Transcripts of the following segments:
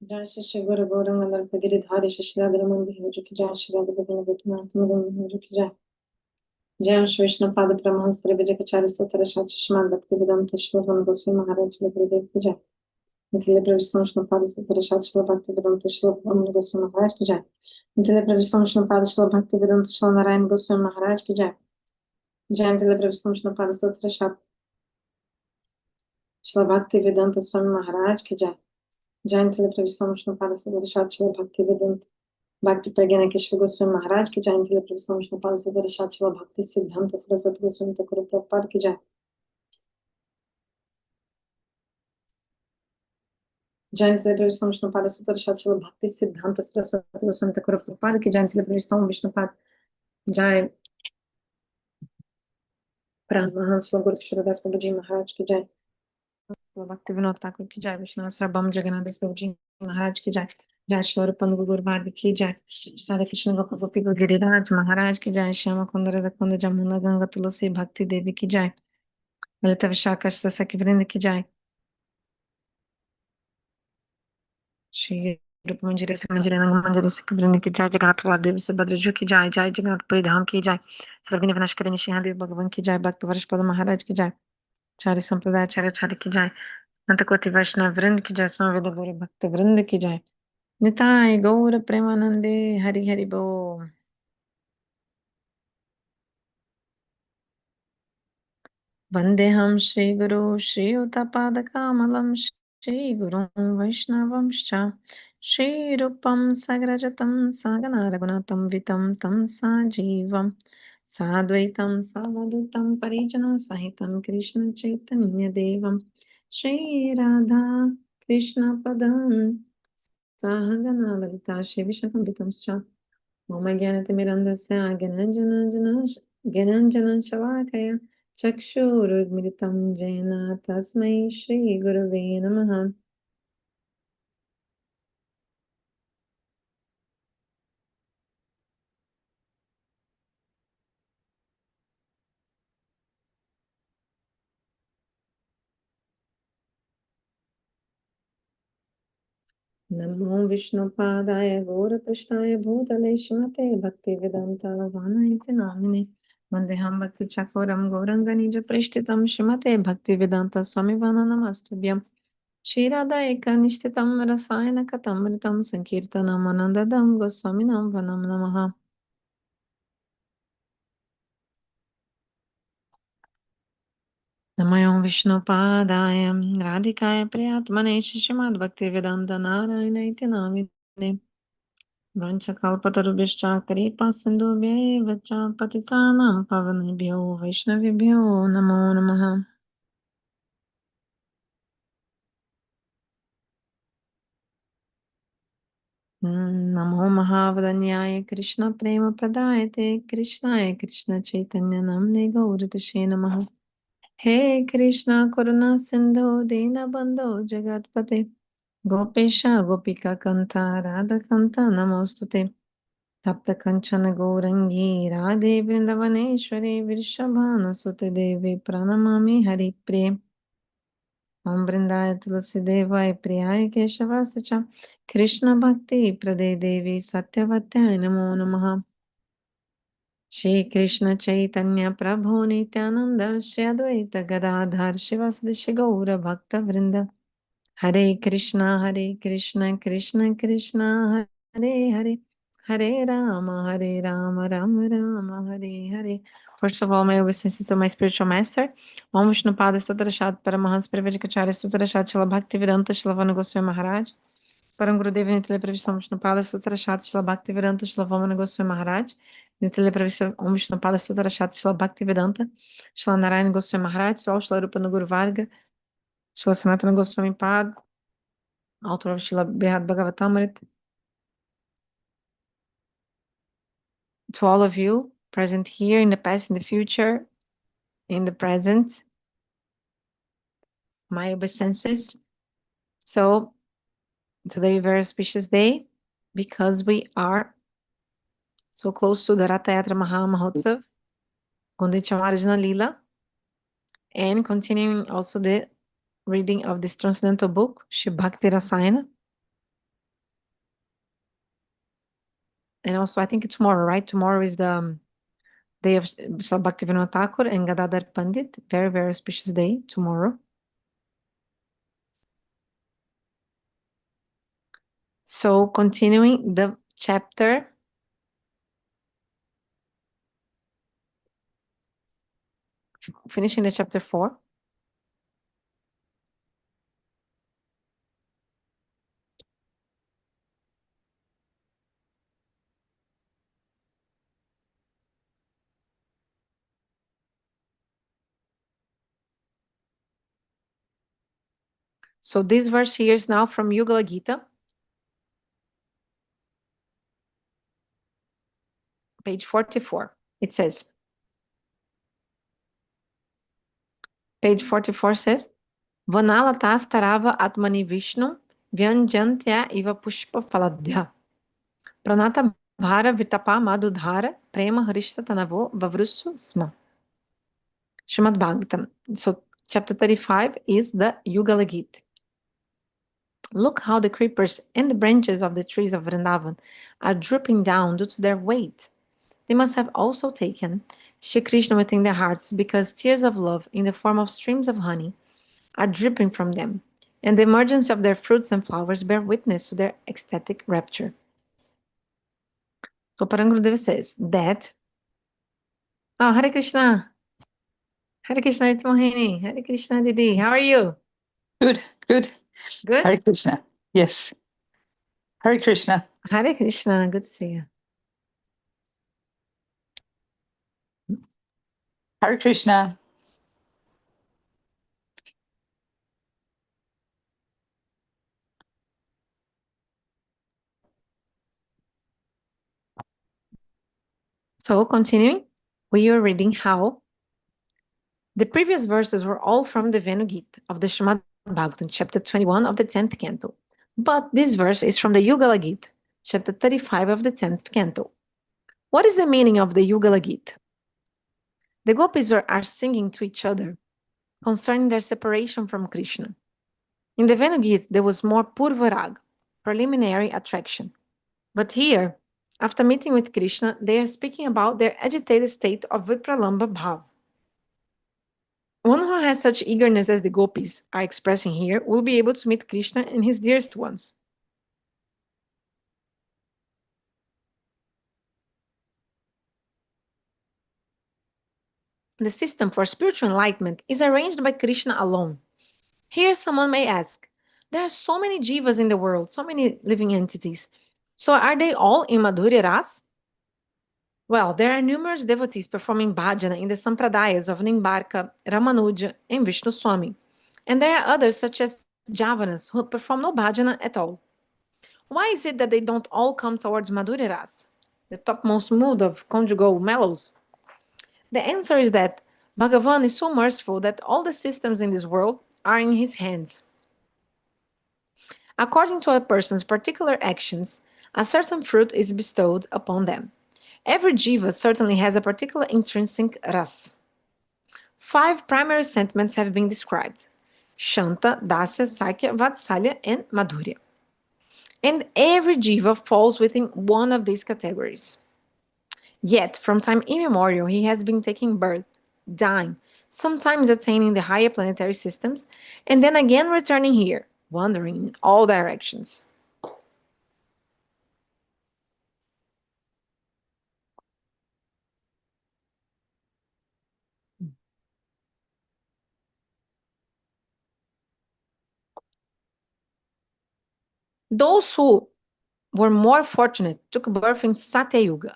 जय श्री श्री गुरु गौरंग मंडल गिरिधारी शिशिराग्र मंदिर की जय श्री राधे गोविंद गोपीनाथ मदन की जय जय श्री विष्णु पाद ब्रह्मंस परिवजकाचार्य स्तोत्र शास्त्र श्रीमद् भक्ति वेदांत श्लोकन गोस्वामी महाराज श्री गुरुदेव की जय मिथिले प्रविष्णु विष्णु पाद स्तोत्र शास्त्र श्री भक्ति वेदांत श्लोकन गोस्वामी महाराज की जय मिथिले प्रविष्णु विष्णु पाद श्री भक्ति वेदांत श्री नारायण गोस्वामी महाराज की जय जय मिथिले प्रविष्णु विष्णु पाद स्तोत्र शास्त्र श्री भक्ति वेदांत स्वामी महाराज की जय जय मिथिले प्रविष्णु विष्णु पाद स्तोत्र शास्त्र श्री भक्ति वेदांत भक्ति प्रज्ञा केशव गोस्वामी महाराज की जयंती प्रभु विष्णु पाद सुंदर शास्त्र भक्ति सिद्धांत सरस्वती गोस्वामी ठाकुर प्रभुपाद की जय जयंती प्रभु विष्णु पाद सुंदर शास्त्र भक्ति सिद्धांत सरस्वती गोस्वामी ठाकुर प्रभुपाद की जयंती प्रभु विष्णु पाद जय परमहंस गुरु शिवदास प्रभु जी महाराज की जय भक्ति विनोद ठाकुर की जय विष्णु सरबम जगन्नाथ प्रभु जी महाराज की जय जय स्वरूप गुरु भाग की जय राधा कृष्ण गोपी गिरिराज महाराज की जय श्याम कुंदर कुंद जमुना गंगा तुलसी भक्ति देवी की जय ललिता विशाखा सखी वृंद की जय श्री रूप मंजरी मंजरी रंग मंजरी सखी वृंद की जय जगन्नाथ वादेव से भद्रजू की जय जय जगन्नाथपुरी धाम की जय सर्विन विनाश करें निशिहादेव भगवान की जय भक्त वर्ष पद महाराज की जय चारि संप्रदाय आचार्य आचार्य की जय संत कोटि वैष्णव वृंद की जय संवेद गौर भक्त वृंद की जय निताय गौर प्रेमानंदे हरि हरि बोल वन्देऽहं श्रीगुरो श्रीयुतपादकमलं श्रीगुरुं वैष्णवंश्च श्रीरूपं सग्रजतं सगना रघुनाथं वितं तं सजीवं साद्वैतं सावधूतं परिजनसहितं कृष्णचैतन्यदेवं श्रीराधा कृष्णपदं सहगना ललिता श्रीविशाखं मम ज्ञानतिमिरन्धस्य ज्ञानाञ्जनशलाकया चक्षुरुन्मिलितं येन तस्मै श्रीगुरवे नमः नमो विष्णुपादाय गौरपृष्ठाय भूतले श्रीमते भक्तिवेदान्ता वाना इति नामिने वन्देऽहं भक्तिचकोरं गौरङ्गनिजप्रेष्ठितं श्रीमते भक्तिवेदान्ता स्वामी वाना नमस्तुभ्यं श्रीराधा एकनिष्ठितं रसायनकथमृतं सङ्कीर्तनमानन्ददं गोस्वामिनां वनं नमः नमो विष्णुपादाय राधिकाय प्रियात्मने श्रीमद् भक्तिवेदान्त नारायण इति नामिने वंशकल्पतरुभ्यश्च कृपा सिन्धुभ्येव च पतितानां पावनेभ्यो वैष्णवेभ्यो नमो नमः नमो महावदन्याय कृष्णप्रेमप्रदायते कृष्णाय कृष्णचैतन्यनाम्ने गौरतुषे नमः हे कृष्ण करुणा सिन्धो दीनबन्धो जगत्पते गोपेश गोपिका कन्ता राधाकन्ता नमोऽस्तुते तप्त कंचन गौरंगी राधे वृंदावनेश्वरी वृषभानुसुते देवी प्रणमामि हरिप्रिये ओम वृंदाय तुलसी देवाय प्रियाय केशवास च कृष्ण भक्ति प्रदे देवी सत्यवत्याय नमो नमः श्री कृष्ण चैतन्य प्रभु नित्यानंद श्री अद्वैत गदाधर शिवासदि श्री गौर भक्त वृंद हरे Krishna Krishna Krishna Hare Hare Hare Ram Ram Ram Hare Hare. First of all, my obeisances to my spiritual master. Om Vishnu Pada Stotra Shat Paramahans Privajikacharya Stotra Shat Shila Bhaktivedanta Shila Vana Goswami Maharaj. Param Gurudeva Nitile Pravisam Vishnu Pada Stotra Shat Shila Bhaktivedanta Shila Vana Goswami Maharaj. Nitile Pravisam Om Vishnu Pada Stotra Shat Shila Bhaktivedanta Shila Narayan Goswami Maharaj. So Shila Rupana Guru Varga Shila Sanatana Goswami Pad, author of Shila Bihad Bhagavatamrit. To all of you present here in the past, in the future, in the present, my obeisances. So today, very auspicious day because we are so close to the Ratha Yatra Maha Mahotsav, Gundichamarjana Lila, and continuing also the reading of this transcendental book, Shri Bhakti Rasayana. And also, I think tomorrow, right? Tomorrow is the day of Srila Bhaktivedanta Thakur and Gadadhar Pandit. Very, very auspicious day tomorrow. So continuing the chapter. Finishing the chapter 4. So this verse here is now from Yugala Gita, page 44. It says, page 44 says, Vanalatas tarava atmani Vishnu vyanjantya iva pushpa faladhya pranata bhara vitapa madhudhara prema harishta tanavo vavrussu sma. Srimad Bhagavatam. So chapter 35 is the Yugala Gita. Look how the creepers and the branches of the trees of Vrindavan are drooping down due to their weight. They must have also taken Shri Krishna within their hearts because tears of love in the form of streams of honey are dripping from them, and the emergence of their fruits and flowers bear witness to their ecstatic rapture. So Parangurudeva says that, oh, Hare Krishna, Hare Krishna Mohini, Hare Krishna Didi, how are you? Good. Good? Hare Krishna. Yes. Hare Krishna. Hare Krishna, good to see you. Hare Krishna. So continuing, we are reading how the previous verses were all from the Venu Gita of the Srimad Bhagavatam, chapter 21 of the 10th canto. But this verse is from the Yugala Gita, chapter 35 of the 10th canto. What is the meaning of the Yugala Gita? The gopis are singing to each other concerning their separation from Krishna. In the Venu Gita, there was more purvarag, preliminary attraction. But here, after meeting with Krishna, they are speaking about their agitated state of vipralamba bhav. One who has such eagerness as the gopis are expressing here will be able to meet Krishna and his dearest ones. The system for spiritual enlightenment is arranged by Krishna alone. Here someone may ask, there are so many jivas in the world, so many living entities. So are they all in Madhurya Ras? Well, there are numerous devotees performing bhajana in the sampradayas of Nimbarka, Ramanuja, and Vishnu Swami. And there are others such as Javanas who perform no bhajana at all. Why is it that they don't all come towards Madhurya Ras, the topmost mood of conjugal mellows? The answer is that Bhagavan is so merciful that all the systems in this world are in his hands. According to a person's particular actions, a certain fruit is bestowed upon them. Every jiva certainly has a particular intrinsic ras. 5 primary sentiments have been described: Shanta, Dasya, Sakya, Vatsalya, and Madhurya. And every jiva falls within one of these categories. Yet, from time immemorial, he has been taking birth, dying, sometimes attaining the higher planetary systems, and then again returning here, wandering in all directions. Those who were more fortunate took birth in Satyayuga,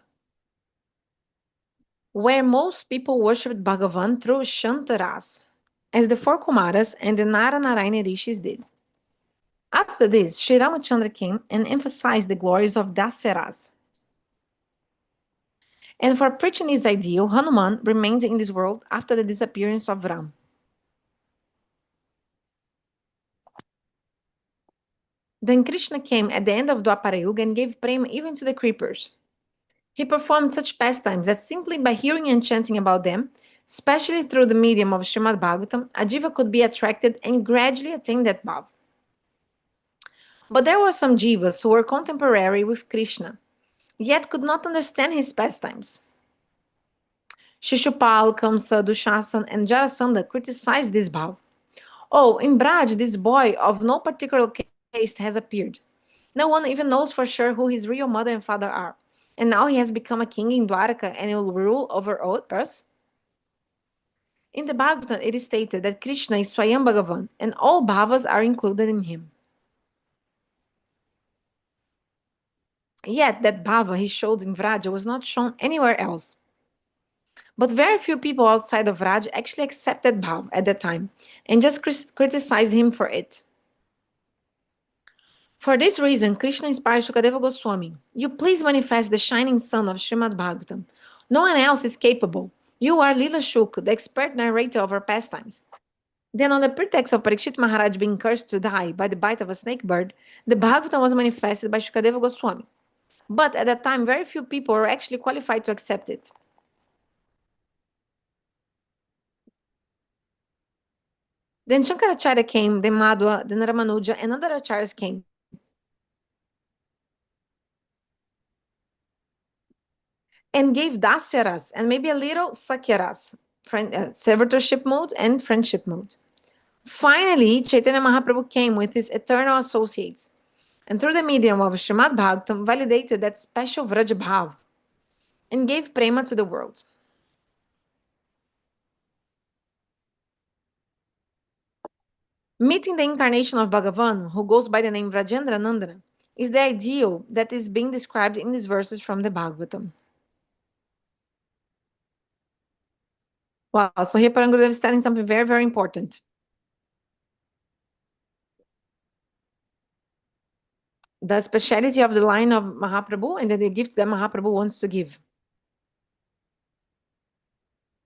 where most people worshipped Bhagavan through Shantaras, as the 4 Kumaras and the Naranarayana Rishis did. After this, Sri Ramachandra came and emphasized the glories of Dasaras. And for preaching his ideal, Hanuman remained in this world after the disappearance of Ram. Then Krishna came at the end of Dwapara Yuga and gave prema even to the creepers. He performed such pastimes that simply by hearing and chanting about them, especially through the medium of Srimad Bhagavatam, a jiva could be attracted and gradually attain that bhav. But there were some jivas who were contemporary with Krishna, yet could not understand his pastimes. Shishupal, Kamsa, Dushasan, and Jarasandha criticized this bhav. Oh, in Braj, this boy of no particular caste has appeared. No one even knows for sure who his real mother and father are. And now he has become a king in Dwaraka and will rule over us? In the Bhagavatam, it is stated that Krishna is Swayam Bhagavan, and all bhavas are included in him. Yet that bhava he showed in Vraja was not shown anywhere else. But very few people outside of Raj actually accepted bhav at that time and just criticized him for it. For this reason, Krishna inspired Shukadeva Goswami. You please manifest the shining sun of Srimad Bhagavatam. No one else is capable. You are Lila Shuk, the expert narrator of our pastimes. Then, on the pretext of Parikshit Maharaj being cursed to die by the bite of a snake bird, the Bhagavatam was manifested by Shukadeva Goswami. But at that time, very few people were actually qualified to accept it. Then Shankaracharya came, then Madhva, then Ramanuja, and other acharyas came. And gave dasyaras and maybe a little sakyaras, servitorship mode and friendship mode. Finally, Chaitanya Mahaprabhu came with his eternal associates, and through the medium of Srimad Bhagavatam validated that special Vraj Bhav and gave prema to the world. Meeting the incarnation of Bhagavan, who goes by the name Vrajendra Nandana, is the ideal that is being described in these verses from the Bhagavatam. Wow, so here Parangurudeva is telling something very, very important. The speciality of the line of Mahaprabhu and that the gift that Mahaprabhu wants to give.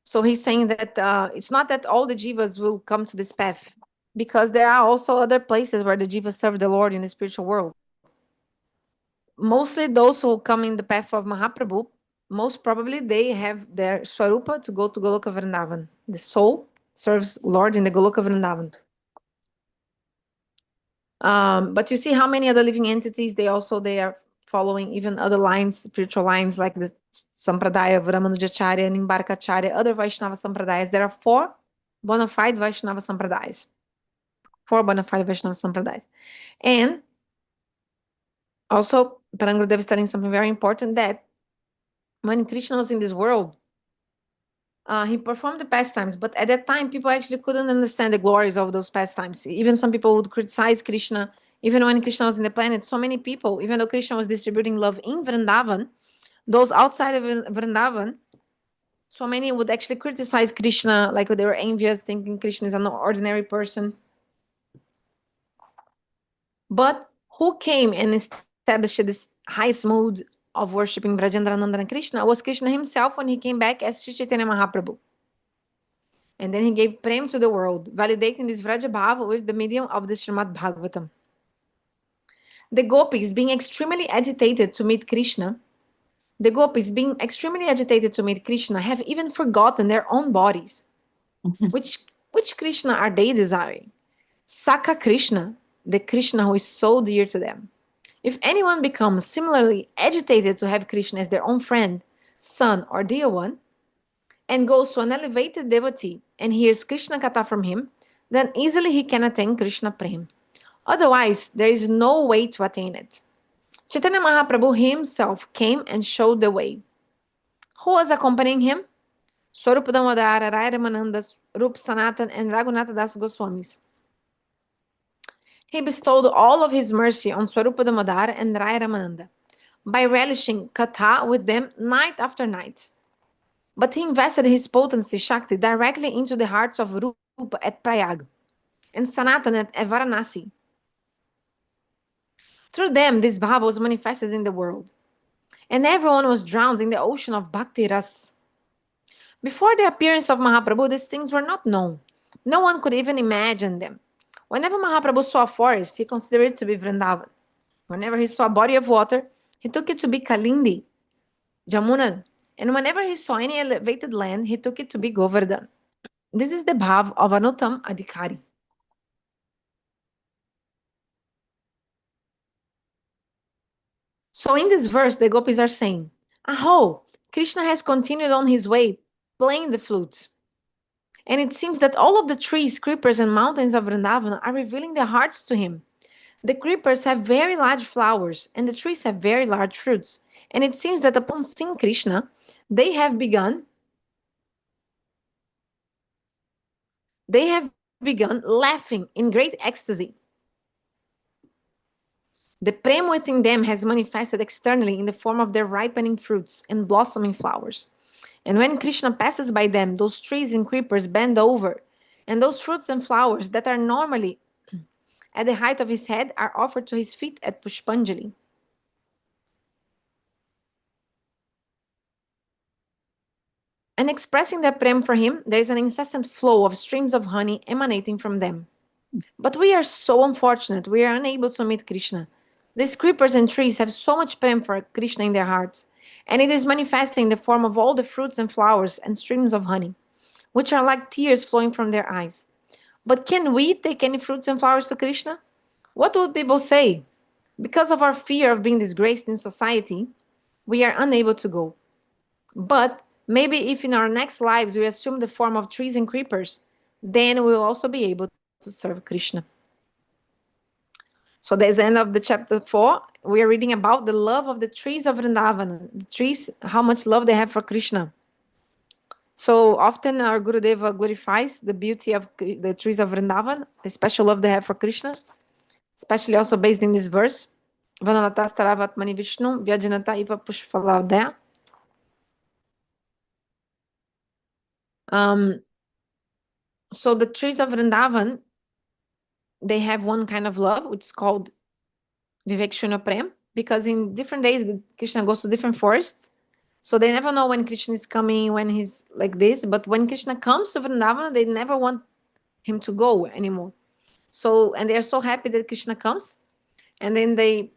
So he's saying that it's not that all the jivas will come to this path, because there are also other places where the jivas serve the Lord in the spiritual world. Mostly those who come in the path of Mahaprabhu, most probably they have their swarupa to go to Goloka Vrindavan. The soul serves Lord in the Goloka Vrindavan. But you see how many other living entities, they are following even other lines, spiritual lines like the Sampradaya of Ramanujacharya, Nimbarkacharya, other Vaishnava Sampradayas. There are 4 bona fide Vaishnava Sampradayas. 4 bona fide Vaishnava Sampradayas. And also, Parangurudeva is telling something very important, that when Krishna was in this world, he performed the pastimes, but at that time, people actually couldn't understand the glories of those pastimes. Even some people would criticize Krishna. Even when Krishna was in the planet, so many people, even though Krishna was distributing love in Vrindavan, those outside of Vrindavan, so many would actually criticize Krishna, like they were envious, thinking Krishna is an ordinary person. But who came and established this highest mood of worshipping Brajendranandana and Krishna was Krishna himself when he came back as Sri Chaitanya Mahaprabhu. And then he gave prem to the world, validating this Vraja Bhava with the medium of the Srimad Bhagavatam. The gopis being extremely agitated to meet Krishna, have even forgotten their own bodies. Which Krishna are they desiring? Sakha Krishna, the Krishna who is so dear to them. If anyone becomes similarly agitated to have Krishna as their own friend, son, or dear one, and goes to an elevated devotee and hears Krishna Katha from him, then easily he can attain Krishna Prem. Otherwise, there is no way to attain it. Chaitanya Mahaprabhu himself came and showed the way. Who was accompanying him? Swarupa Damodara, Raya Ramananda, Rup Sanatan, and Raghunatha Das Goswamis. He bestowed all of his mercy on Swarupa Damodara and Raya Ramananda by relishing Katha with them night after night. But he invested his potency, Shakti, directly into the hearts of Rupa at Prayag and Sanatan at Varanasi. Through them, this bhava was manifested in the world, and everyone was drowned in the ocean of Bhakti Ras. Before the appearance of Mahaprabhu, these things were not known. No one could even imagine them. Whenever Mahaprabhu saw a forest, he considered it to be Vrindavan. Whenever he saw a body of water, he took it to be Kalindi, Jamuna. And whenever he saw any elevated land, he took it to be Govardhan. This is the bhav of Anuttam Adhikari. So in this verse, the gopis are saying, Aho, Krishna has continued on his way, playing the flute. And it seems that all of the trees, creepers, and mountains of Vrindavan are revealing their hearts to him. The creepers have very large flowers, and the trees have very large fruits. And it seems that upon seeing Krishna, they have begun laughing in great ecstasy. The prem within them has manifested externally in the form of their ripening fruits and blossoming flowers. And when Krishna passes by them, those trees and creepers bend over, and those fruits and flowers that are normally at the height of his head are offered to his feet at Pushpanjali. And expressing their prem for him, there is an incessant flow of streams of honey emanating from them. But we are so unfortunate, we are unable to meet Krishna. These creepers and trees have so much prem for Krishna in their hearts, and it is manifesting in the form of all the fruits and flowers and streams of honey, which are like tears flowing from their eyes. But can we take any fruits and flowers to Krishna? What would people say? Because of our fear of being disgraced in society, we are unable to go. But maybe if in our next lives we assume the form of trees and creepers, then we will also be able to serve Krishna. So there's the end of the chapter 4. We are reading about the love of the trees of Vrindavan. The trees, how much love they have for Krishna. So often our Gurudeva glorifies the beauty of the trees of Vrindavan, the special love they have for Krishna, especially also based in this verse. Vanalata staravatmani Vishnu, Vyajanata iva pushpalavdaya. Um, so the trees of Vrindavan, they have one kind of love, which is called Vivekshuna Prem, because in different days, Krishna goes to different forests. So they never know when Krishna is coming, when he's like this. But when Krishna comes to Vrindavan, they never want him to go anymore. So, and they are so happy that Krishna comes. And then they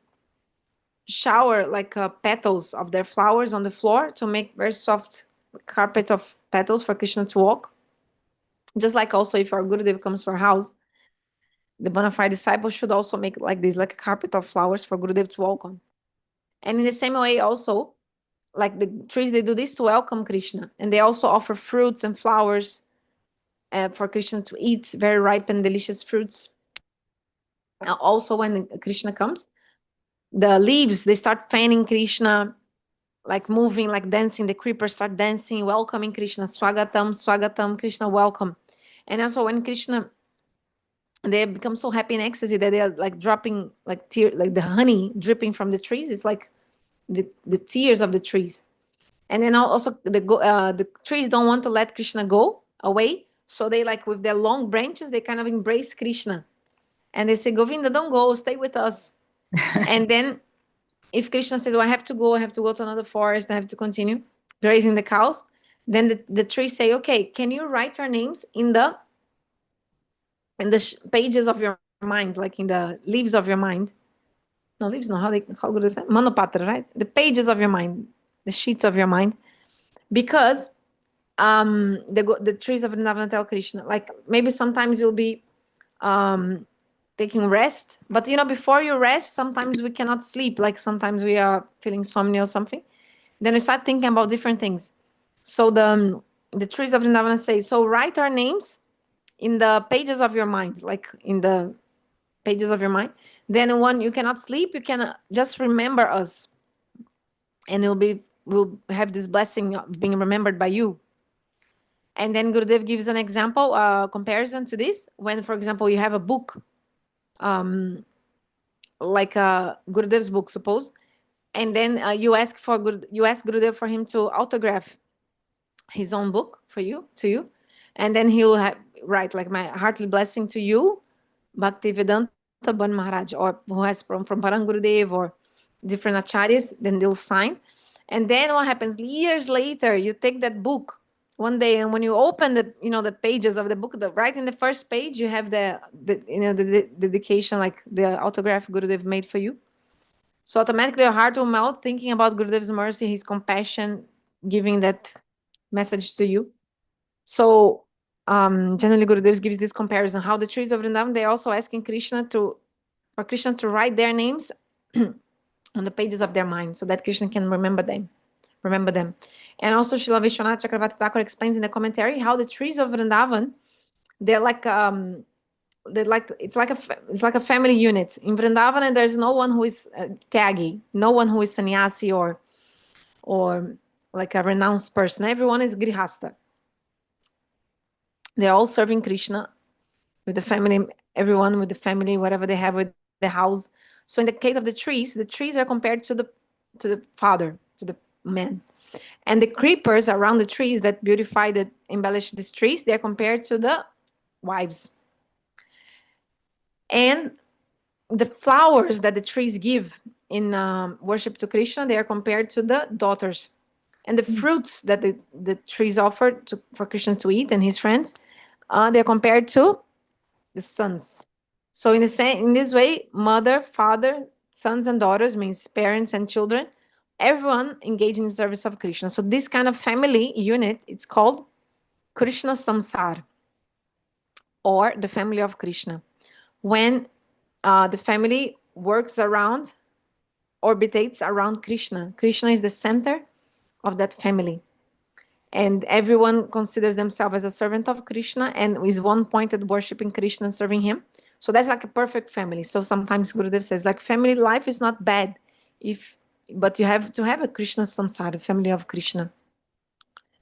shower like petals of their flowers on the floor to make very soft carpet of petals for Krishna to walk. Just like also if our Gurudeva comes to our house, the bona fide disciple should also make like this, like a carpet of flowers for Gurudeva to walk on. And in the same way also, like the trees, they do this to welcome Krishna. And they also offer fruits and flowers for Krishna to eat, very ripe and delicious fruits. Also when Krishna comes, the leaves, they start fanning Krishna, like moving, like dancing. The creepers start dancing, welcoming Krishna. Swagatam, Swagatam, Krishna, welcome. And also when Krishna, they become so happy in ecstasy that they are like dropping like like the honey dripping from the trees. It's like the tears of the trees. And then also the trees don't want to let Krishna go away. So they like with their long branches, they kind of embrace Krishna. And they say, Govinda, don't go, stay with us. And then if Krishna says, well, I have to go to another forest, I have to continue grazing the cows, then the trees say, okay, can you write our names in the pages of your mind, like in the leaves of your mind? No, leaves, no, how good is that? Manopatra, right? The pages of your mind, the sheets of your mind. Because the trees of Vrindavan tell Krishna, like maybe sometimes you'll be taking rest, but before you rest, sometimes we cannot sleep, like sometimes we are feeling insomnia or something. Then we start thinking about different things. So the trees of Vrindavan say, so write our names in the pages of your mind, like in the pages of your mind. Then when you cannot sleep, you can just remember us, and we'll have this blessing of being remembered by you. And then Gurudev gives an example, comparison to this. When, for example, you have a book, like Gurudev's book, suppose, and then you ask Gurudev for him to autograph his own book for you, to you, and then he'll write like, my heartily blessing to you, Bhaktivedanta Ban Maharaja, or who has from Parangurudev or different acharyas. Then they'll sign. And then what happens years later, you take that book one day, and when you open the pages of the book, right in the first page, you have the dedication, like the autograph Gurudev made for you. So automatically your heart will melt thinking about Gurudev's mercy, his compassion, giving that message to you. So generally Gurudev gives this comparison, how the trees of Vrindavan, they're also asking for Krishna to write their names on the pages of their mind, so that Krishna can remember them. And also Srila Vishwanath Chakravarti Thakur explains in the commentary how the trees of Vrindavan, they're like it's like a family unit in Vrindavan, and there's no one who is Tyagi, no one who is sannyasi or like a renounced person. Everyone is grihasta. They're all serving Krishna with the family, everyone with the family, whatever they have with the house. So in the case of the trees are compared to the father, to the man. And the creepers around the trees that beautify, that embellish these trees, they're compared to the wives. And the flowers that the trees give in worship to Krishna, they are compared to the daughters. And the fruits that the trees offer for Krishna to eat and his friends, they're compared to the sons. So in this way, mother, father, sons and daughters means parents and children, everyone engaged in the service of Krishna. So this kind of family unit, it's called Krishna Samsar, or the family of Krishna. When the family works around, orbitates around Krishna. Krishna is the center of that family. And everyone considers themselves as a servant of Krishna and is one pointed worshiping Krishna and serving him. So that's like a perfect family. So sometimes Gurudeva says, like, family life is not bad, but you have to have a Krishna samsara, family of Krishna.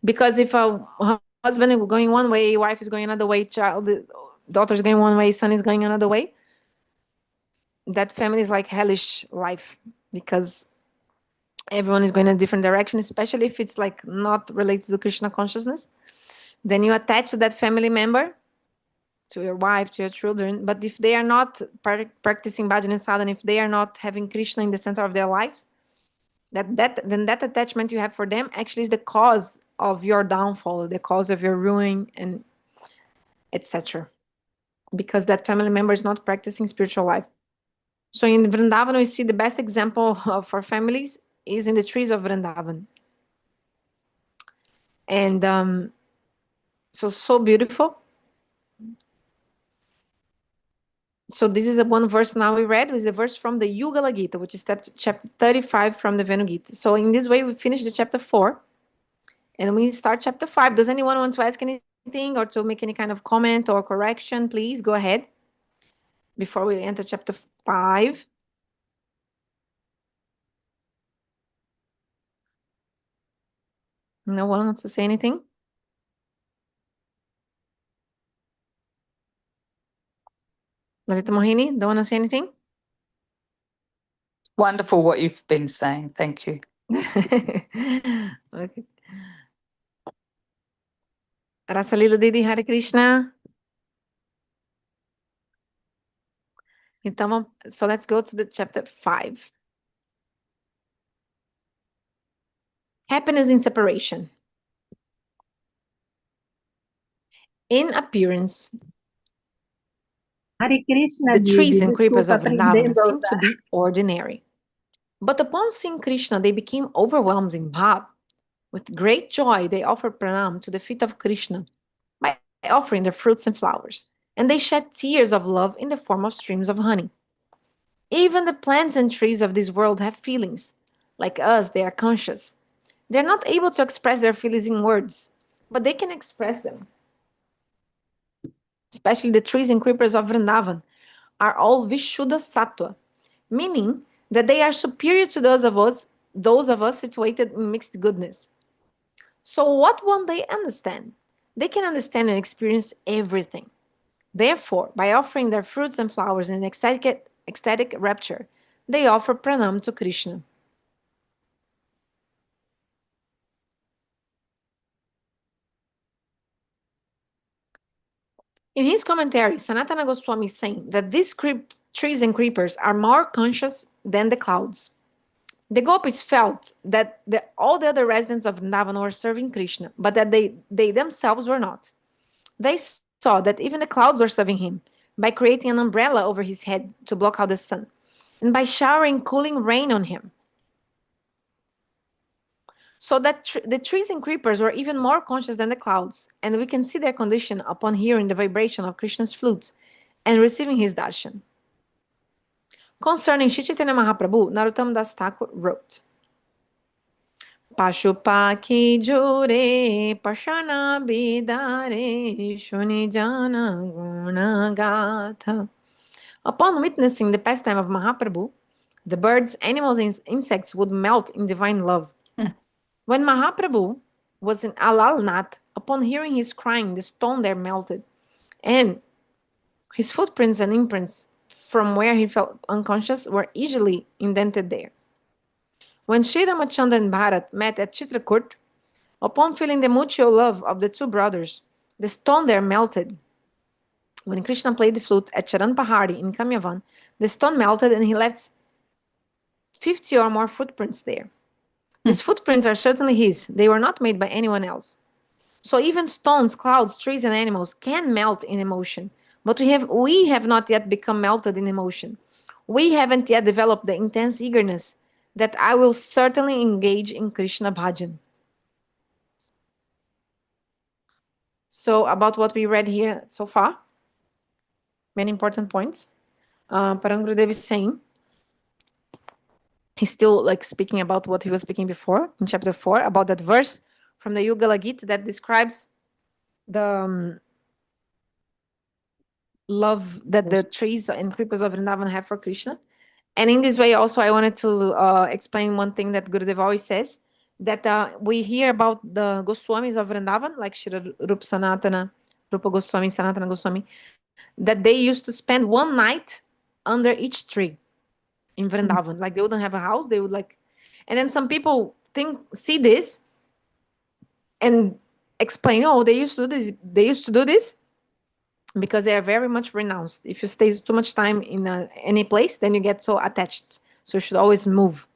Because if a husband is going one way, wife is going another way, daughter is going one way, son is going another way, that family is like hellish life, because everyone is going in a different direction, especially if it's like not related to Krishna consciousness. Then you attach to that family member, to your wife, to your children. But if they are not practicing bhajan and sadhana, if they are not having Krishna in the center of their lives, then that attachment you have for them actually is the cause of your downfall, the cause of your ruin, and etc. Because that family member is not practicing spiritual life. So in Vrindavan, we see the best example for families is in the trees of Vrindavan. And so beautiful. So this is the one verse now we read, is the verse from the Yugala Gita, which is chapter 35 from the Venu Gita. So in this way, we finish the chapter 4, and we start chapter 5. Does anyone want to ask anything or to make any kind of comment or correction? Please go ahead before we enter chapter 5. No one wants to say anything? Lalita Mohini, don't want to say anything? Wonderful what you've been saying. Thank you. Okay. Rasalila Didi, Hare Krishna. So let's go to the chapter 5. Happiness in separation. In appearance, the trees and creepers of Vrindavana seem to be ordinary. But upon seeing Krishna, they became overwhelmed in bhav. With great joy, they offered pranam to the feet of Krishna by offering their fruits and flowers, and they shed tears of love in the form of streams of honey. Even the plants and trees of this world have feelings. Like us, they are conscious. They are not able to express their feelings in words, but they can express them. Especially the trees and creepers of Vrindavan are all Vishuddha Sattva, meaning that they are superior to those of us situated in mixed goodness. So what won't they understand? They can understand and experience everything. Therefore, by offering their fruits and flowers in ecstatic rapture, they offer pranam to Krishna. In his commentary, Sanatana Goswami is saying that these trees and creepers are more conscious than the clouds. The gopis felt that all the other residents of Vrindavan were serving Krishna, but that they themselves were not. They saw that even the clouds were serving him by creating an umbrella over his head to block out the sun, and by showering cooling rain on him. So that the trees and creepers were even more conscious than the clouds, and we can see their condition upon hearing the vibration of Krishna's flute and receiving his darshan. Concerning Shri Chaitanya Mahaprabhu, Narottam Das Thakur wrote, Pashupaki jure pashana bidare shuni jana guna gatha. Upon witnessing the pastime of Mahaprabhu, the birds, animals, and insects would melt in divine love. When Mahaprabhu was in Alalnath, upon hearing his crying, the stone there melted, and his footprints and imprints from where he felt unconscious were easily indented there. When Sri Ramachandra and Bharat met at Chitrakoot, upon feeling the mutual love of the two brothers, the stone there melted. When Krishna played the flute at Charan Pahari in Kamyavan, the stone melted and he left 50 or more footprints there. These footprints are certainly his. They were not made by anyone else. So even stones, clouds, trees, and animals can melt in emotion. But we have not yet become melted in emotion. We haven't yet developed the intense eagerness that I will certainly engage in Krishna bhajan. So about what we read here so far, many important points. Parang Gurudeva is saying, he's still like speaking about what he was speaking before in chapter 4, about that verse from the Yugala Gita that describes the love that the trees and creepers of Vrindavan have for Krishna. And in this way also I wanted to explain one thing that Gurudeva always says, that we hear about the Goswamis of Vrindavan, like Shri Rupa Sanatana, Rupa Goswami, Sanatana Goswami, that they used to spend one night under each tree in Vrindavan. Like they wouldn't have a house, they would like, and then some people see this and explain, oh, they used to do this because they are very much renounced. If you stay too much time in any place, then you get so attached. So you should always move.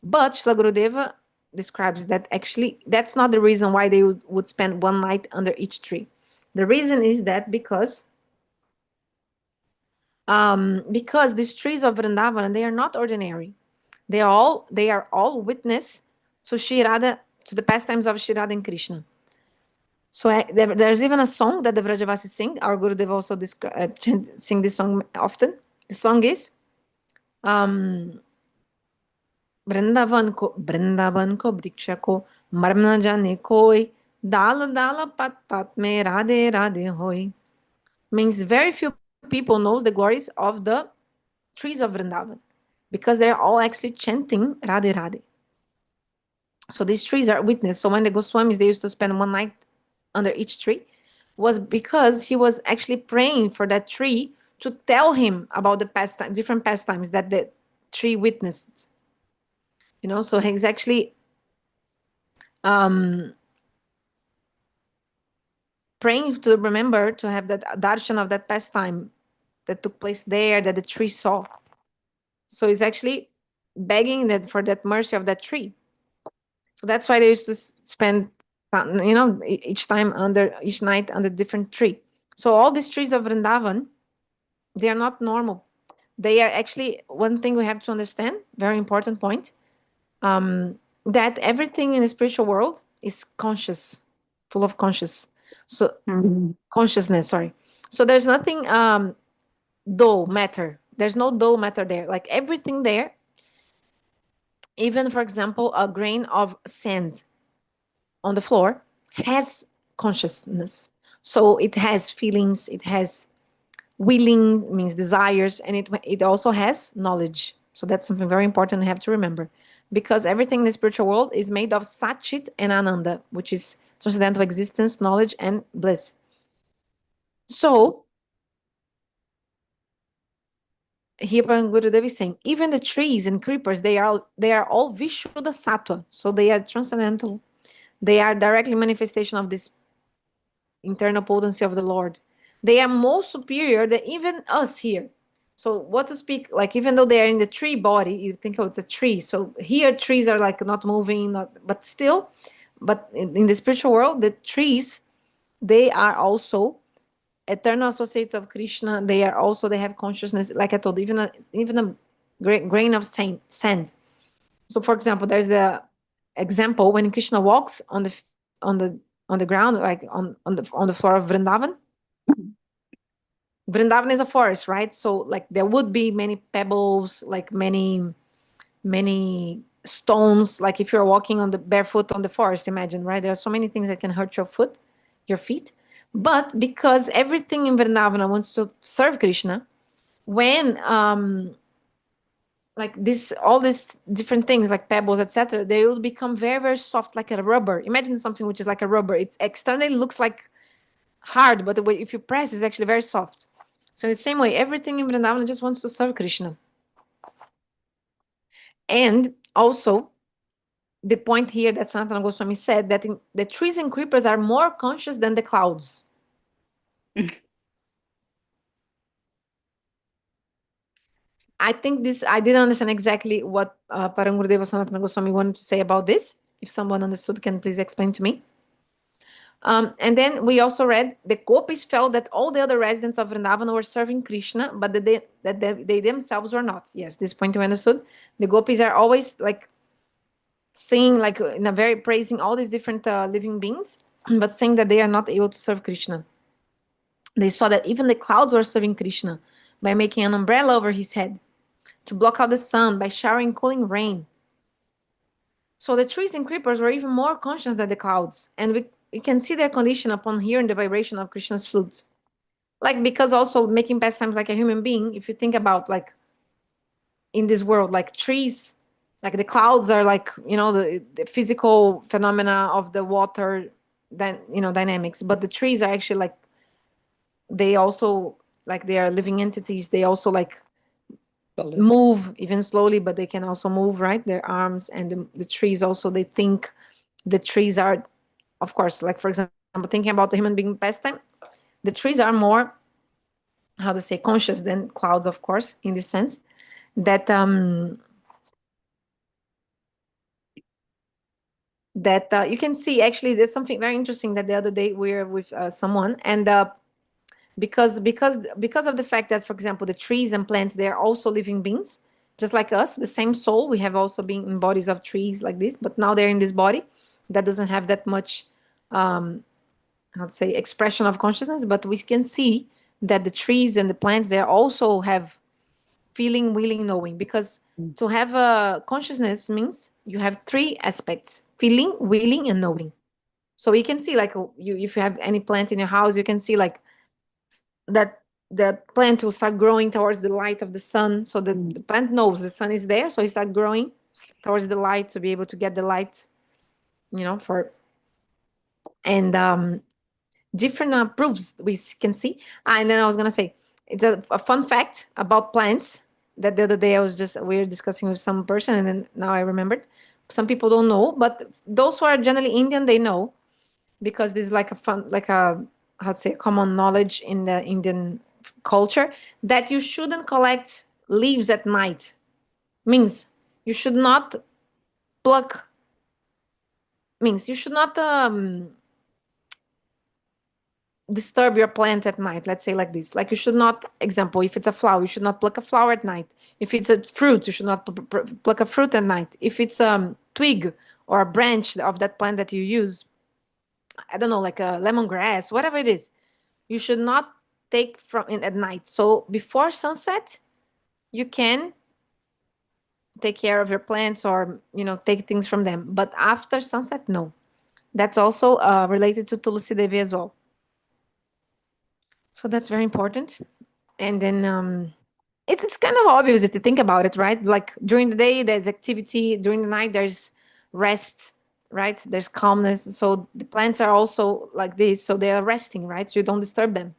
But Srila Gurudeva describes that actually that's not the reason why they would spend one night under each tree. The reason is that because these trees of Vrindavan, they are not ordinary. They are all witness to Shri Radha, to the pastimes of Shri Radha and Krishna. So there's even a song that the Vrajavasis sing. Our Gurudeva also sing this song often. The song is Vrindavan ko vriksha ko marm na jane koi, dala dala pat pat me radhe radhe hoy. Means very few people knows the glories of the trees of Vrindavan, because they're all actually chanting Radhe Radhe. So these trees are witness. So when the Goswamis, they used to spend one night under each tree, was because he was actually praying for that tree to tell him about the pastime, different pastimes that the tree witnessed. So he's actually um, praying to remember to have that darshan of that pastime that took place there, that the tree saw. So he's actually begging that for that mercy of that tree. So that's why they used to spend, each night under different tree. So all these trees of Vrindavan, they are not normal. They are actually, one thing we have to understand, very important point, that everything in the spiritual world is conscious, full of consciousness, sorry. So there's nothing dull matter. There's no dull matter there. Like everything there, even for example, a grain of sand on the floor has consciousness. So it has feelings, it has willing, means desires, and it also has knowledge. So that's something very important to have to remember, because everything in the spiritual world is made of Satchit and Ananda, which is transcendental existence, knowledge, and bliss. So here Gurudeva is saying, even the trees and creepers, they are all Vishuddha Sattva, so they are transcendental. They are directly manifestation of this internal potency of the Lord. They are more superior than even us here. So what to speak, like even though they are in the tree body, you think, oh, it's a tree. So here trees are like not moving, but still, but in the spiritual world, the trees, they are also eternal associates of Krishna. They have consciousness. Like I told, even a grain of sand. So for example, there's the example when Krishna walks on the ground, like on the floor of Vrindavan, Vrindavan is a forest, right? So like there would be many pebbles, like many stones. Like if you're walking on the barefoot on the forest, imagine, right? There are so many things that can hurt your feet. But because everything in Vrindavana wants to serve Krishna, when like this, all these different things like pebbles, etc., they will become very, very soft, like a rubber. Imagine something which is like a rubber. It externally looks like hard, but the way if you press, it's actually very soft. So in the same way, everything in Vrindavan just wants to serve Krishna. And also, the point here that Sanatana Goswami said that the trees and creepers are more conscious than the clouds. I think this, I didn't understand exactly what Param Gurudeva Sanatana Goswami wanted to say about this. If someone understood, can please explain to me. And then we also read the gopis felt that all the other residents of Vrindavan were serving Krishna, but that they themselves were not. Yes, this point we understood. The gopis are always like saying, like in a very praising all these different living beings, but saying that they are not able to serve Krishna. They saw that even the clouds were serving Krishna by making an umbrella over his head to block out the sun, by showering cooling rain. So the trees and creepers were even more conscious than the clouds, and we can see their condition upon hearing the vibration of Krishna's flute. Like, because also making pastimes like a human being, if you think about like in this world, like trees, like the clouds are like, the physical phenomena of the water, then, dynamics, but the trees are actually like, they also, like they are living entities. They also like Solid. move even slowly, but they can also move, right? Their arms. And the trees also, they think. The trees are, of course, like for example, thinking about the human being pastime, the trees are more, how to say, conscious than clouds, of course, in this sense that you can see. Actually, there's something very interesting that the other day we were with someone, and because of the fact that, for example, the trees and plants, they are also living beings, just like us, the same soul. We have also been in bodies of trees like this, but now they're in this body that doesn't have that much, how to say, expression of consciousness. But we can see that the trees and the plants, they also have feeling, willing, knowing, because to have a consciousness means you have three aspects: feeling, willing, and knowing. So you can see, like, you, if you have any plant in your house, you can see like that the plant will start growing towards the light of the sun. So the plant knows the sun is there, so it starts growing towards the light to be able to get the light, for. And different proofs we can see. And then I was gonna say, it's a fun fact about plants that the other day we were discussing with some person, and then now I remembered. Some people don't know, but those who are generally Indian, they know, because this is like a fun, like a, how to say, common knowledge in the Indian culture, that you shouldn't collect leaves at night. Means you should not pluck. Means you should not disturb your plant at night. Let's say like this. Like you should not, example, if it's a flower, you should not pluck a flower at night. If it's a fruit, you should not pluck a fruit at night. If it's a twig or a branch of that plant that you use, I don't know, like a lemongrass, whatever it is, you should not take from it at night. So before sunset, you can take care of your plants, or take things from them. But after sunset, no. That's also related to Tulsi Devi as well. So that's very important. And then it's kind of obvious if you think about it, right? Like during the day there's activity, during the night there's rest, right? There's calmness. So the plants are also like this, so they are resting, right? So you don't disturb them.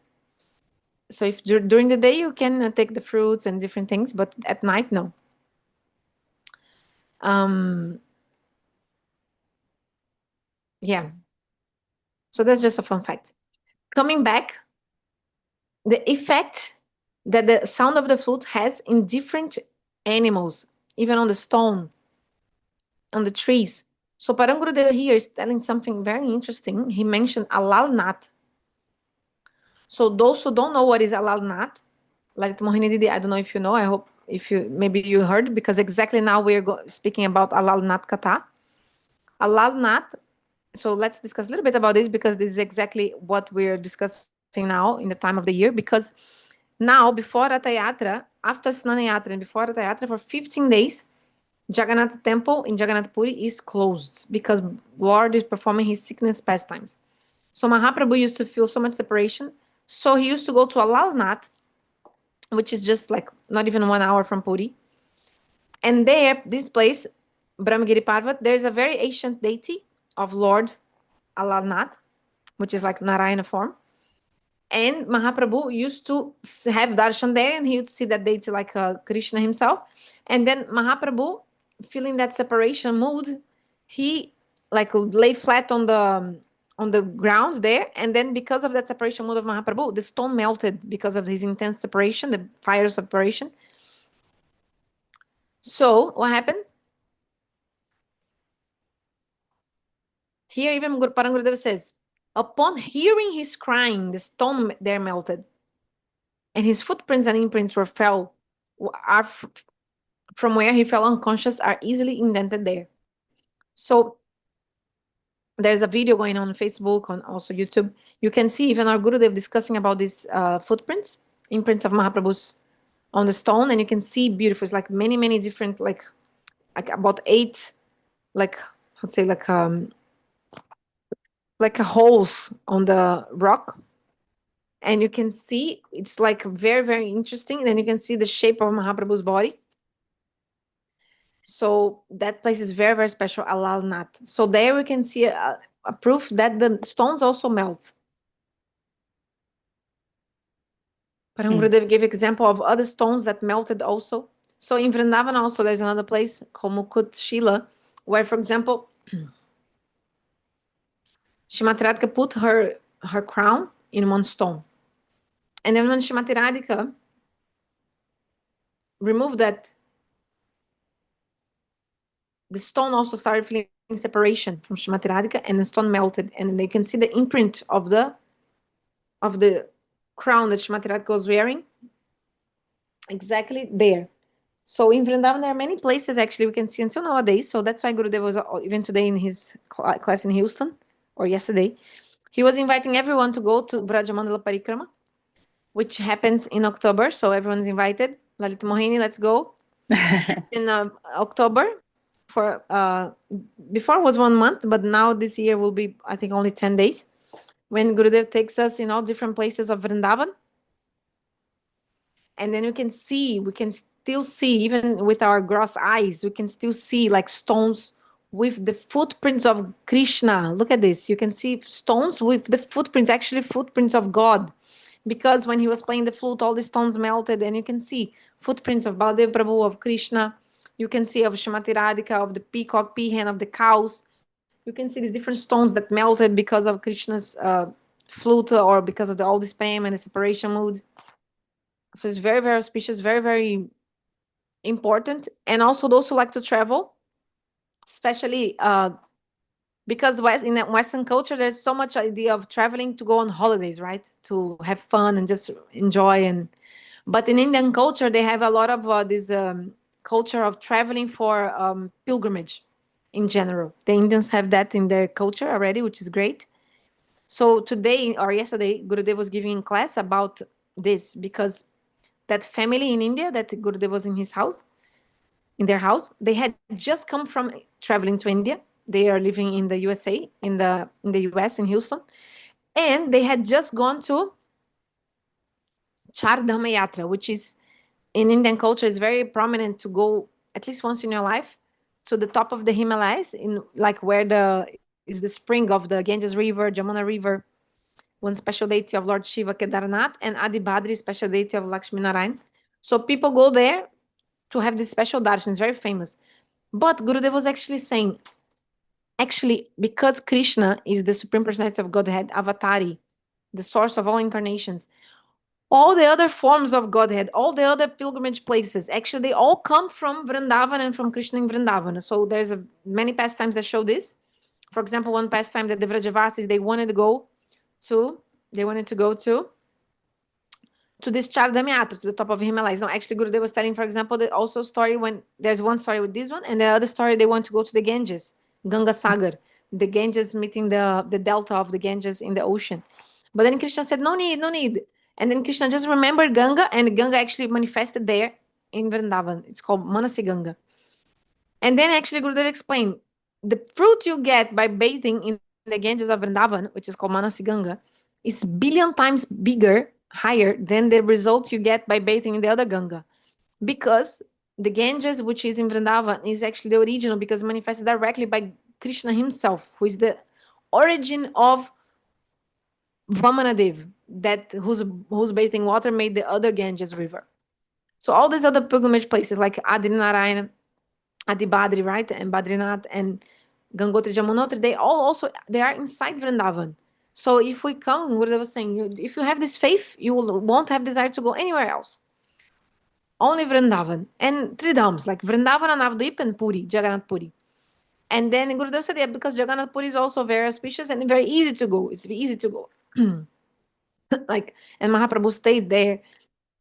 So if during the day you can take the fruits and different things, but at night, no. um yeah, so that's just a fun fact. Coming back, the effect that the sound of the flute has in different animals, even on the stone, on the trees. So Parangurudeva here is telling something very interesting. He mentioned alalnat. So those who don't know what is alalnat, like Mohini Didi, I don't know if you know. I hope if you, maybe you heard, because exactly now we're speaking about alalnat kata. Alalnat. So let's discuss a little bit about this, because this is exactly what we're discussing now in the time of the year. Because Now, before Ratha Yatra, after Snana Yatra and before Ratha Yatra, for 15 days, Jagannath temple in Jagannath Puri is closed because Lord is performing his sickness pastimes. So Mahaprabhu used to feel so much separation. So he used to go to Alalnath, which is just like not even 1 hour from Puri. And there, this place, Brahmagiri Parvat, there's a very ancient deity of Lord Alalnath, which is like Narayana form. And Mahaprabhu used to have darshan there, and he would see that deity like Krishna himself. And then Mahaprabhu, feeling that separation mood, he like lay flat on the ground there, and then because of that separation mood of Mahaprabhu, the stone melted because of his intense separation, the fire separation. So what happened? Here even Parangurudeva says, upon hearing his crying, the stone there melted, and his footprints and imprints were fell are from where he fell unconscious are easily indented there. So there's a video going on Facebook, on also YouTube. You can see even our Gurudev discussing about these footprints, imprints of Mahaprabhu's on the stone, and you can see beautiful. It's like many, many different, like about 8, like let's say like a holes on the rock, and you can see it's like very, very interesting. And then you can see the shape of Mahaprabhu's body. So that place is very, very special, Alalnath. So there we can see a proof that the stones also melt. Parangurudev gave example of other stones that melted also. So in Vrindavan also there's another place called Mukut Shila, where, for example, Shrimati Radhika put her crown in one stone. And then when Shrimati Radhika removed that, the stone also started feeling separation from Shrimati Radhika, and the stone melted. And they can see the imprint of the crown that Shrimati Radhika was wearing exactly there. So in Vrindavan, there are many places actually we can see until nowadays. So that's why Gurudeva was even today in his class in Houston, or yesterday, he was inviting everyone to go to Brajamandala Parikrama, which happens in October. So everyone's invited. Lalit Mohini, let's go. In October, for before was 1 month, but now this year will be, I think, only 10 days. When Gurudev takes us in all different places of Vrindavan, and then we can still see, even with our gross eyes, we can still see like stones with the footprints of Krishna. Look at this. You can see stones with the footprints, actually footprints of God. Because when he was playing the flute, all the stones melted, and you can see footprints of Baladev Prabhu, of Krishna. You can see of Shrimati Radhika, of the peacock, peahen, of the cows. You can see these different stones that melted because of Krishna's flute, or because of all this prem and the separation mood. So it's very, very auspicious, very, very important. And also those who like to travel, especially because in Western culture, there's so much idea of traveling to go on holidays, right? To have fun and just enjoy. But in Indian culture, they have a lot of this culture of traveling for pilgrimage in general. The Indians have that in their culture already, which is great. So today or yesterday, Gurudev was giving a class about this, because that family in India that Gurudev was in their house, they had just come from traveling to India. They are living in the USA, in the US, in Houston, and they had just gone to Char Dhama Yatra, which is in Indian culture is very prominent to go at least once in your life to the top of the Himalayas, in like where the is the spring of the Ganges River, Jamuna River, one special deity of Lord Shiva, Kedarnath, and Adi Badri, special deity of Lakshmi Narayan. So people go there to have this special darshan. It's very famous. But Gurudev was actually saying, actually, because Krishna is the Supreme Personality of Godhead, Avatari, the source of all incarnations, all the other forms of Godhead, all the other pilgrimage places, actually, they all come from Vrindavan and from Krishna in Vrindavan. So there's many pastimes that show this. For example, one pastime that the Vrajavasis, they wanted to go to this Chardamyatra, to the top of Himalayas. No, actually, Gurudev was telling, for example, that also story when there's one story with this one, and the other story they want to go to the Ganges, Ganga Sagar, the Ganges meeting the delta of the Ganges in the ocean. But then Krishna said, no need, no need. And then Krishna just remembered Ganga, and Ganga actually manifested there in Vrindavan. It's called Manasi Ganga. And then actually Gurudeva explained the fruit you get by bathing in the Ganges of Vrindavan, which is called Manasi Ganga, is billion times bigger, higher than the results you get by bathing in the other Ganga. Because the Ganges, which is in Vrindavan, is actually the original because manifested directly by Krishna himself, who is the origin of Vamanadev, that whose bathing water made the other Ganges river. So all these other pilgrimage places like Adinarayana, Adibadri, right, and Badrinath and Gangotri, Jamunotri, they are inside Vrindavan. So if we come, Gurudeva was saying, if you have this faith, you won't have desire to go anywhere else. Only Vrindavan and three dhams like Vrindavan, Navadvip, and Puri, Jagannath Puri. And then Gurudeva said, yeah, because Jagannath Puri is also very auspicious and very easy to go. It's easy to go. Like, and Mahaprabhu stayed there.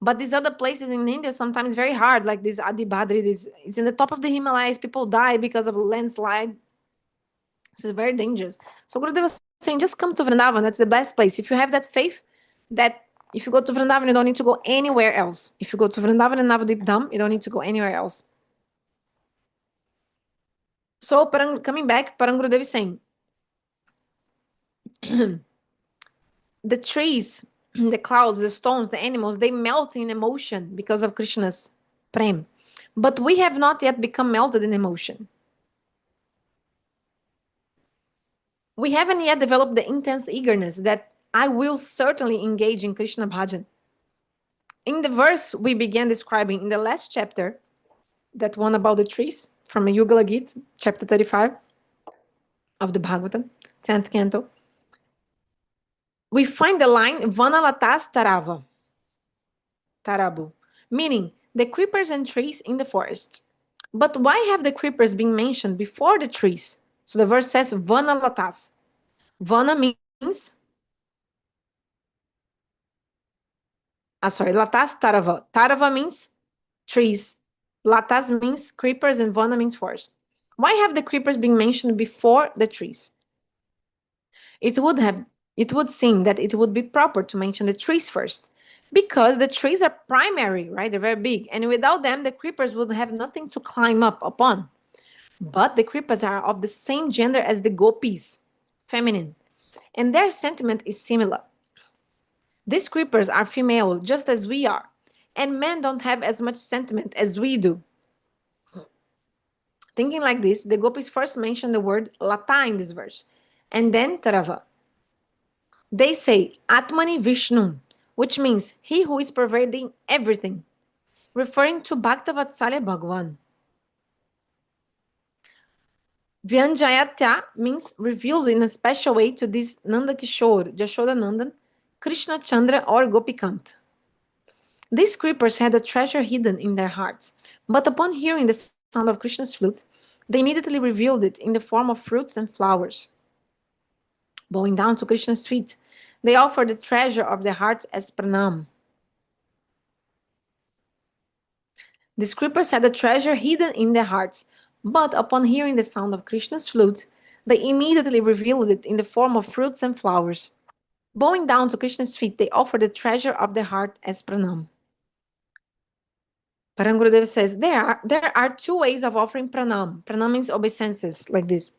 But these other places in India sometimes very hard, like this Adibadri. It's in the top of the Himalayas. People die because of a landslide. So it's very dangerous. So Gurudeva was saying, just come to Vrindavan. That's the best place. If you have that faith, that if you go to Vrindavan, you don't need to go anywhere else. If you go to Vrindavan and Navadvip Dham, you don't need to go anywhere else. So coming back, Parangurudeva is saying, the trees, the clouds, the stones, the animals, they melt in emotion because of Krishna's prem. But we have not yet become melted in emotion. We haven't yet developed the intense eagerness that I will certainly engage in Krishna bhajan. In the verse we began describing in the last chapter, that one about the trees from Yugala Gita, chapter 35 of the Bhagavatam, 10th canto, we find the line Vana latas tarava, tarabu, meaning the creepers and trees in the forest. But why have the creepers been mentioned before the trees? So the verse says Vana latas. Vana means, latas tarava. Tarava means trees. Latas means creepers and Vana means forest. Why have the creepers been mentioned before the trees? It would seem that it would be proper to mention the trees first, because the trees are primary, right? They're very big, and without them, the creepers would have nothing to climb up upon. But the creepers are of the same gender as the gopis, feminine, and their sentiment is similar. These creepers are female just as we are, and men don't have as much sentiment as we do. Thinking like this, the gopis first mention the word lata in this verse, and then tarava. They say Atmani Vishnu, which means he who is pervading everything, referring to Bhaktavatsalya Bhagavan. Vyanjayatya means revealed in a special way to this Nanda Kishore, Jashoda Nandan, Krishna Chandra or Gopikant. These creepers had a treasure hidden in their hearts, but upon hearing the sound of Krishna's flute, they immediately revealed it in the form of fruits and flowers. Bowing down to Krishna's feet, they offered the treasure of their hearts as pranam. The creepers had a treasure hidden in their hearts, but upon hearing the sound of Krishna's flute, they immediately revealed it in the form of fruits and flowers. Bowing down to Krishna's feet, they offered the treasure of their heart as pranam. Parangurudeva says, there are two ways of offering pranam. Pranam means obeisances, like this,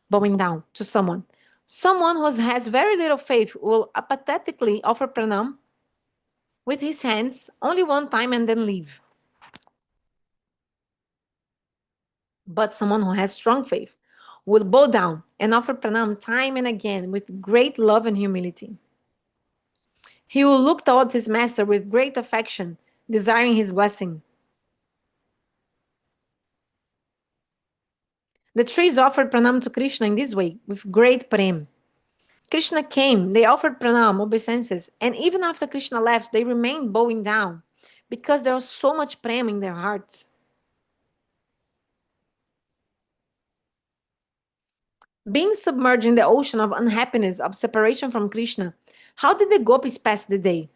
bowing down to someone. Someone who has very little faith will apathetically offer pranam with his hands only one time and then leave. But someone who has strong faith will bow down and offer pranam time and again with great love and humility. He will look towards his master with great affection, desiring his blessing. The trees offered pranam to Krishna in this way, with great prem. Krishna came, they offered pranam, obeisances, and even after Krishna left, they remained bowing down, because there was so much prem in their hearts. Being submerged in the ocean of unhappiness, of separation from Krishna, how did the gopis pass the day?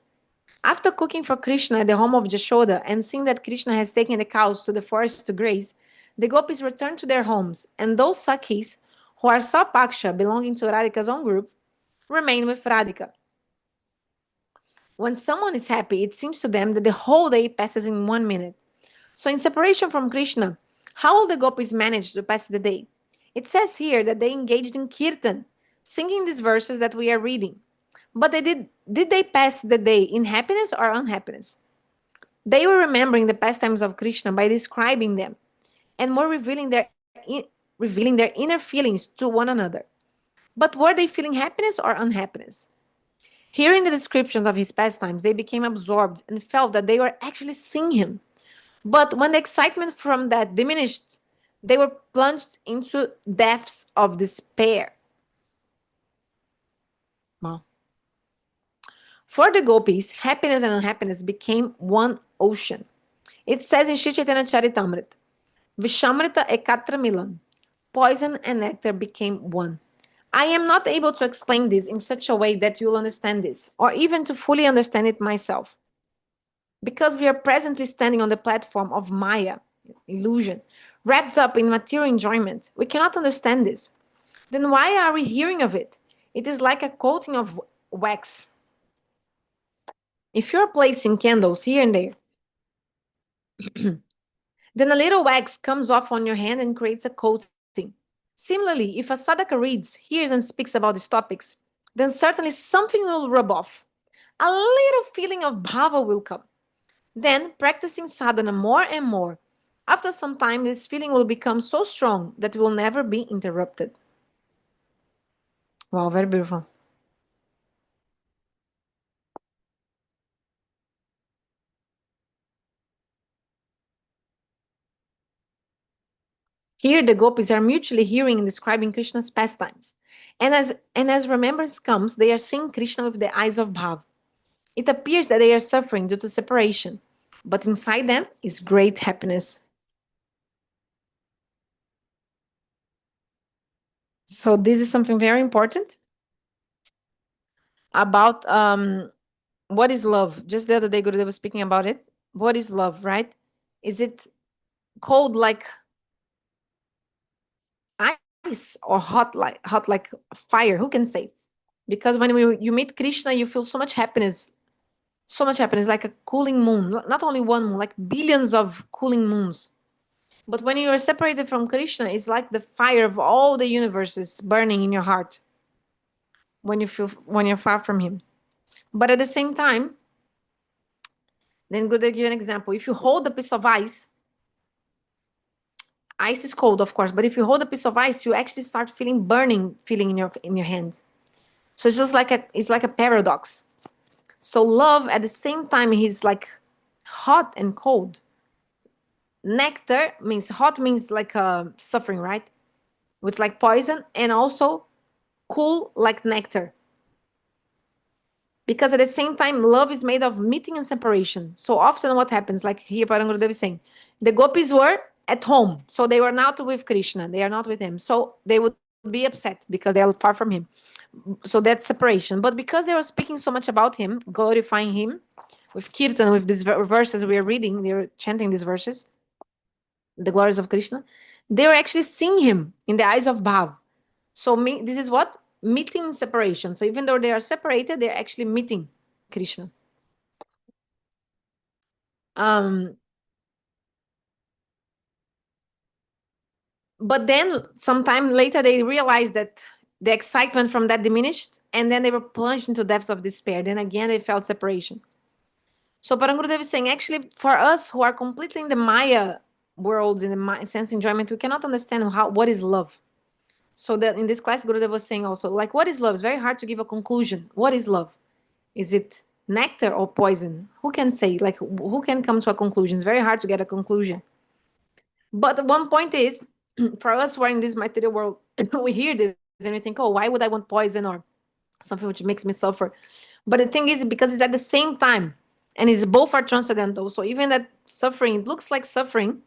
After cooking for Krishna at the home of Jashoda and seeing that Krishna has taken the cows to the forest to graze, the gopis return to their homes, and those Sakhis, who are Sapaksha, belonging to Radhika's own group, remain with Radhika. When someone is happy, it seems to them that the whole day passes in 1 minute. So, in separation from Krishna, how will the gopis manage to pass the day? It says here that they engaged in kirtan, singing these verses that we are reading. But did they pass the day in happiness or unhappiness? They were remembering the pastimes of Krishna by describing them and more revealing their inner feelings to one another. But were they feeling happiness or unhappiness? Hearing the descriptions of his pastimes, they became absorbed and felt that they were actually seeing him. But when the excitement from that diminished, they were plunged into depths of despair. Wow. For the gopis, happiness and unhappiness became one ocean. It says in Shri Chaitanya Charitamrita, Vishamrita ekatra milan. Poison and nectar became one. I am not able to explain this in such a way that you'll understand this, or even to fully understand it myself. Because we are presently standing on the platform of Maya, illusion, wrapped up in material enjoyment, we cannot understand this. Then why are we hearing of it? It is like a coating of wax. If you're placing candles here and there, then a little wax comes off on your hand and creates a coating. Similarly, if a sadhaka reads, hears, and speaks about these topics, then certainly something will rub off. A little feeling of bhava will come. Then, practicing sadhana more and more, after some time, this feeling will become so strong that it will never be interrupted. Wow, very beautiful. Here, the gopis are mutually hearing and describing Krishna's pastimes. And as remembrance comes, they are seeing Krishna with the eyes of bhav. It appears that they are suffering due to separation, but inside them is great happiness. So this is something very important about what is love. Just the other day, Gurudeva was speaking about it. What is love, right? Is it cold like ice or hot like fire? Who can say? Because when you meet Krishna, you feel so much happiness, like a cooling moon. Not only one moon, like billions of cooling moons. But when you are separated from Krishna, it's like the fire of all the universes burning in your heart when you're far from him. But at the same time, then good to give you an example. If you hold a piece of ice, ice is cold, of course, but if you hold a piece of ice, you actually start feeling burning feeling in your hand. So it's just like a paradox. So love at the same time is like hot and cold. Nectar means hot means like suffering, right? It's like poison, and also cool like nectar. Because at the same time, love is made of meeting and separation. So often what happens, like here Parangurudeva is saying, the gopis were at home, so they were not with Krishna, they are not with him. So they would be upset because they are far from him. So that's separation. But because they were speaking so much about him, glorifying him with kirtan, with these verses we are reading, they are chanting these verses, the glories of Krishna, they were actually seeing him in the eyes of Bhav. So this is what? Meeting and separation. So even though they are separated, they're actually meeting Krishna. Um, but then sometime later they realized that the excitement from that diminished, and then they were plunged into depths of despair. Then again they felt separation. So Parangurudeva is saying, actually, for us who are completely in the Maya world, in the sense enjoyment, we cannot understand what is love. So that in this class, Gurudeva was saying also, like, what is love? It's very hard to give a conclusion. What is love? Is it nectar or poison? Who can say? Like, who can come to a conclusion? It's very hard to get a conclusion. But one point is, for us who are in this material world, we hear this and we think, oh, why would I want poison or something which makes me suffer? But the thing is, because it's at the same time, and it's both are transcendental. So even that suffering, it looks like suffering,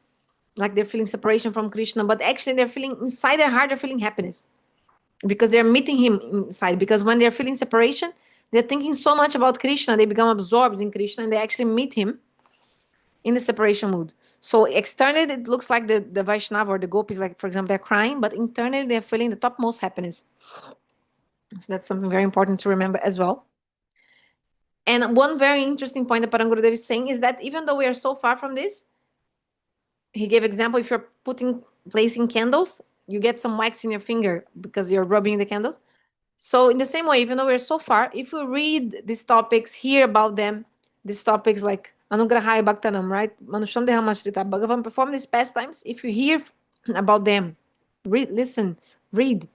like they're feeling separation from Krishna, but actually they're feeling inside their heart, they're feeling happiness because they're meeting him inside. Because when they're feeling separation, they're thinking so much about Krishna, they become absorbed in Krishna, and they actually meet him in the separation mood. So externally, it looks like the Vaishnava or the gopis, like for example, they're crying, but internally, they're feeling the topmost happiness. So that's something very important to remember as well. And one very interesting point that Parang Gurudeva is saying is that even though we are so far from this, he gave example, if you're placing candles, you get some wax in your finger because you're rubbing the candles. So in the same way, even though we're so far, if we read these topics, hear about them, these topics like Anugrahaya Bhaktanam, right? Manusham Dehamashrita, Bhagavan perform these pastimes. If you hear about them, listen, read,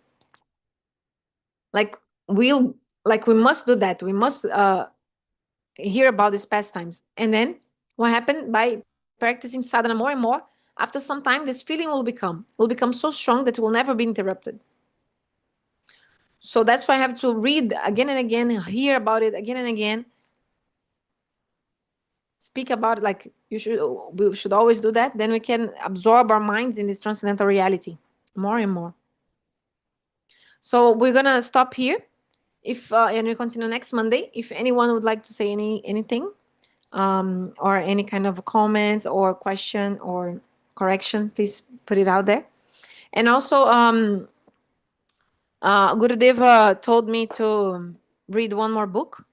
like we'll like we must do that. We must hear about these pastimes. And then what happened by practicing sadhana more and more, after some time this feeling will become so strong that it will never be interrupted. So that's why I have to read again and again, hear about it again and again, speak about it. Like we should always do that. Then we can absorb our minds in this transcendental reality more and more. So we're gonna stop here. If and we continue next Monday. If anyone would like to say anything, or any kind of comments or question or correction, please put it out there. And also, Gurudeva told me to read one more book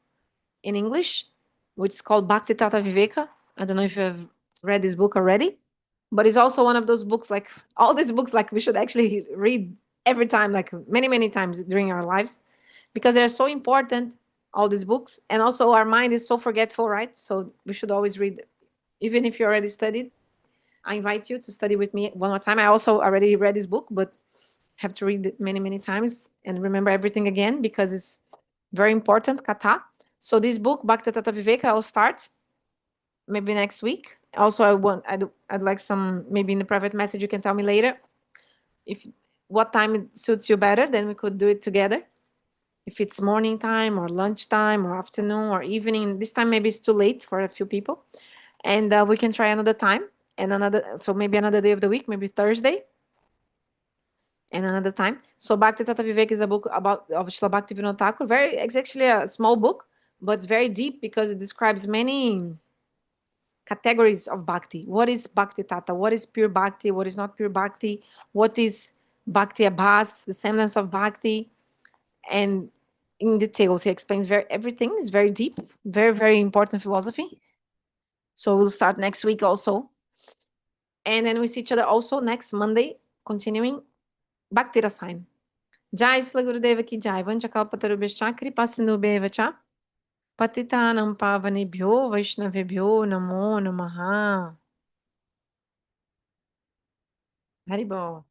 in English, which is called Bhakti Tata Viveka. I don't know if you have read this book already, but it's also one of those books, like all these books, like we should actually read every time, like many, many times during our lives, because they're so important, all these books. And also our mind is so forgetful, right? So we should always read, even if you already studied. I invite you to study with me one more time. I also already read this book, but have to read it many, many times and remember everything again because it's very important, kata. So this book, Bhakti Tata Viveka, I'll start maybe next week. Also, I'd like some, maybe in the private message, you can tell me later if what time it suits you better, then we could do it together. If it's morning time or lunchtime or afternoon or evening, this time maybe it's too late for a few people. And we can try another time and so maybe another day of the week, maybe Thursday and another time. So Bhakti Tata Vivek is a book about of Srila Bhaktivedanta Thakur. It's actually a small book, but it's very deep because it describes many categories of bhakti. What is Bhakti Tata? What is pure bhakti? What is not pure bhakti? What is Bhakti Abhas, the semblance of bhakti? And in details, he explains everything. Is very deep, very, very important philosophy. So we'll start next week also. And then we see each other also next Monday, continuing Bhakti Rasayana. Jai Srila Gurudeva ki Jai. Vanchakalpatarubhyascha kripa sindhubheva cha. Patitanam pavanebhyo vaishnavebhyo namo namaha. Haribo.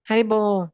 Haribo.